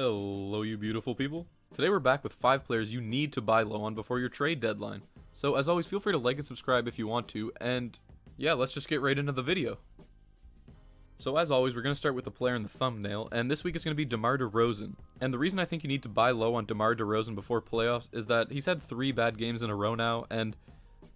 Hello, you beautiful people. Today we're back with 5 players you need to buy low on before your trade deadline. So as always, feel free to like and subscribe if you want to, and yeah, let's just get right into the video. So as always, we're going to start with the player in the thumbnail, and this week it's going to be DeMar DeRozan. And the reason I think you need to buy low on DeMar DeRozan before playoffs is that he's had 3 bad games in a row now, and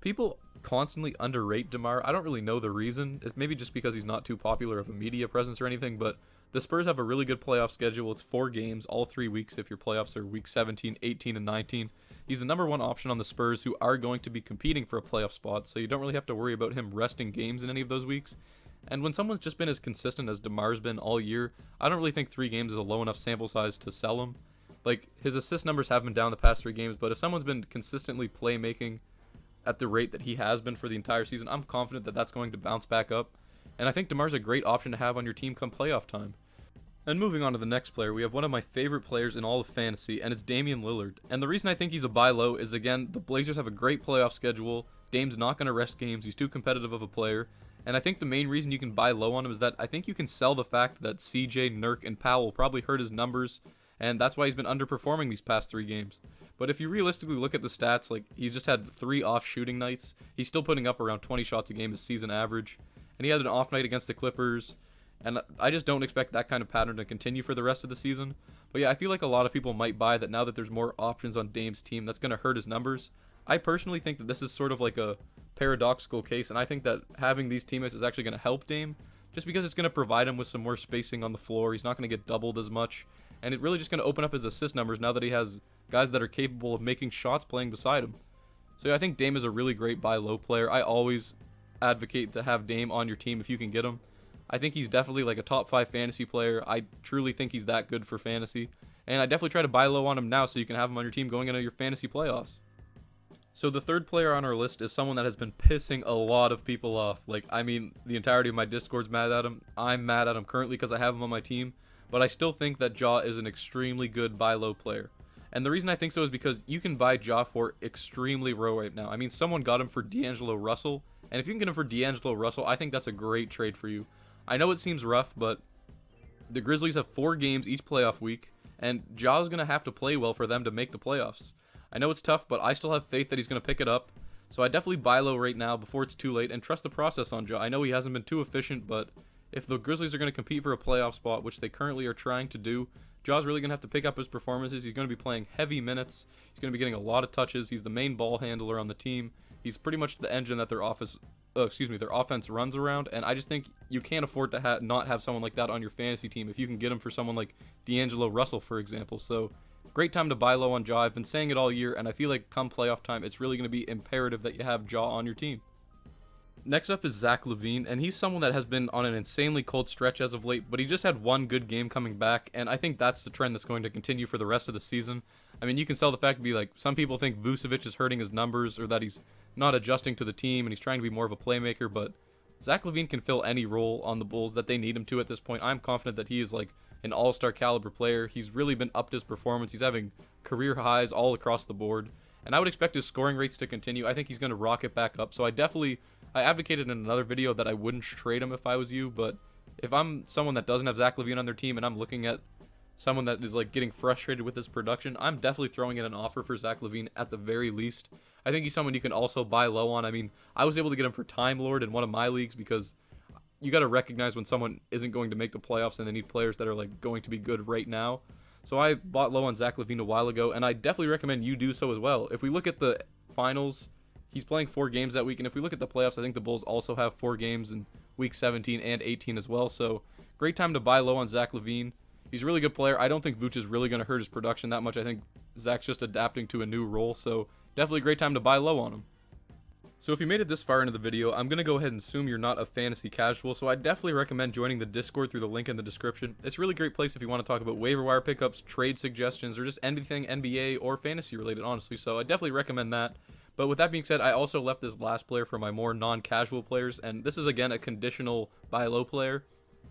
people constantly underrate DeMar. I don't really know the reason. It's maybe just because he's not too popular of a media presence or anything, but the Spurs have a really good playoff schedule. It's 4 games, all 3 weeks if your playoffs are week 17, 18, and 19. He's the number 1 option on the Spurs, who are going to be competing for a playoff spot, so you don't really have to worry about him resting games in any of those weeks. And when someone's just been as consistent as DeMar's been all year, I don't really think 3 games is a low enough sample size to sell him. Like, his assist numbers have been down the past 3 games, but if someone's been consistently playmaking at the rate that he has been for the entire season, I'm confident that that's going to bounce back up. And I think DeMar's a great option to have on your team come playoff time. And moving on to the next player, we have one of my favorite players in all of fantasy, and it's Damian Lillard. And the reason I think he's a buy low is, again, the Blazers have a great playoff schedule. Dame's not going to rest games. He's too competitive of a player. And I think the main reason you can buy low on him is that I think you can sell the fact that CJ, Nurk, and Powell probably hurt his numbers, and that's why he's been underperforming these past 3 games. But if you realistically look at the stats, like, he's just had 3 off shooting nights. He's still putting up around 20 shots a game as season average. And he had an off night against the Clippers. And I just don't expect that kind of pattern to continue for the rest of the season. But yeah, I feel like a lot of people might buy that now that there's more options on Dame's team, that's going to hurt his numbers. I personally think that this is sort of like a paradoxical case, and I think that having these teammates is actually going to help Dame, just because it's going to provide him with some more spacing on the floor. He's not going to get doubled as much, and it's really just going to open up his assist numbers now that he has guys that are capable of making shots playing beside him. So yeah, I think Dame is a really great buy low player. I always advocate to have Dame on your team if you can get him. I think he's definitely like a top 5 fantasy player. I truly think he's that good for fantasy. And I definitely try to buy low on him now so you can have him on your team going into your fantasy playoffs. So the third player on our list is someone that has been pissing a lot of people off. Like, I mean, the entirety of my Discord's mad at him. I'm mad at him currently because I have him on my team. But I still think that Ja is an extremely good buy low player. And the reason I think so is because you can buy Ja for extremely low right now. I mean, someone got him for D'Angelo Russell. And if you can get him for D'Angelo Russell, I think that's a great trade for you. I know it seems rough, but the Grizzlies have 4 games each playoff week, and Ja's going to have to play well for them to make the playoffs. I know it's tough, but I still have faith that he's going to pick it up, so I definitely buy low right now before it's too late, and trust the process on Ja. I know he hasn't been too efficient, but if the Grizzlies are going to compete for a playoff spot, which they currently are trying to do, Ja's really going to have to pick up his performances. He's going to be playing heavy minutes. He's going to be getting a lot of touches. He's the main ball handler on the team. He's pretty much the engine that their offense runs around, and I just think you can't afford to not have someone like that on your fantasy team if you can get him for someone like D'Angelo Russell, for example. So, great time to buy low on Ja. I've been saying it all year, and I feel like come playoff time, it's really going to be imperative that you have Ja on your team. Next up is Zach Lavine, and he's someone that has been on an insanely cold stretch as of late, but he just had 1 good game coming back, and I think that's the trend that's going to continue for the rest of the season. I mean, you can sell the fact to be like, some people think Vucevic is hurting his numbers, or that he's not adjusting to the team, and he's trying to be more of a playmaker, but Zach Lavine can fill any role on the Bulls that they need him to at this point. I'm confident that he is like an all-star caliber player. He's really been upped his performance. He's having career highs all across the board, and I would expect his scoring rates to continue. I think he's going to rocket back up, so I advocated in another video that I wouldn't trade him if I was you, but if I'm someone that doesn't have Zach Lavine on their team and I'm looking at someone that is like getting frustrated with his production, I'm definitely throwing in an offer for Zach Lavine at the very least. I think he's someone you can also buy low on. I mean, I was able to get him for Time Lord in one of my leagues because you got to recognize when someone isn't going to make the playoffs and they need players that are like going to be good right now. So I bought low on Zach Lavine a while ago, and I definitely recommend you do so as well. If we look at the finals, he's playing 4 games that week, and if we look at the playoffs, I think the Bulls also have 4 games in week 17 and 18 as well. So great time to buy low on Zach Lavine. He's a really good player. I don't think Vooch is really going to hurt his production that much. I think Zach's just adapting to a new role, so definitely a great time to buy low on him. So if you made it this far into the video, I'm going to go ahead and assume you're not a fantasy casual, so I definitely recommend joining the Discord through the link in the description. It's a really great place if you want to talk about waiver wire pickups, trade suggestions, or just anything NBA or fantasy related, honestly, so I definitely recommend that. But with that being said, I also left this last player for my more non-casual players, and this is again a conditional buy low player.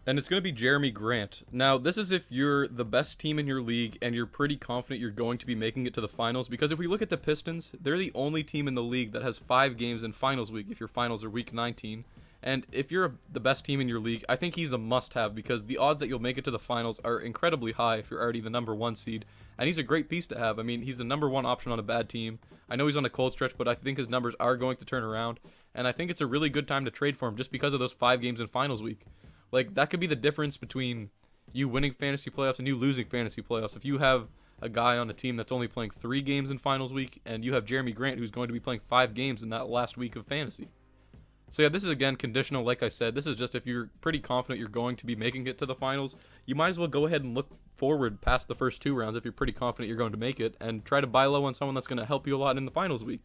And it's going to be Jeremy Grant. Now, this is if you're the best team in your league and you're pretty confident you're going to be making it to the finals. Because if we look at the Pistons, they're the only team in the league that has 5 games in finals week, if your finals are week 19. And if you're the best team in your league, I think he's a must-have because the odds that you'll make it to the finals are incredibly high if you're already the number 1 seed. And he's a great piece to have. I mean, he's the number 1 option on a bad team. I know he's on a cold stretch, but I think his numbers are going to turn around. And I think it's a really good time to trade for him just because of those 5 games in finals week. Like, that could be the difference between you winning fantasy playoffs and you losing fantasy playoffs. If you have a guy on a team that's only playing 3 games in finals week, and you have Jeremy Grant who's going to be playing 5 games in that last week of fantasy. So yeah, this is again conditional. Like I said, this is just if you're pretty confident you're going to be making it to the finals, you might as well go ahead and look forward past the first 2 rounds if you're pretty confident you're going to make it, and try to buy low on someone that's going to help you a lot in the finals week.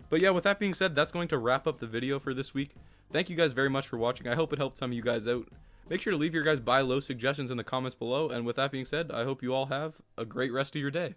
But yeah, with that being said, that's going to wrap up the video for this week. Thank you guys very much for watching. I hope it helped some of you guys out. Make sure to leave your guys buy low suggestions in the comments below, and with that being said, I hope you all have a great rest of your day.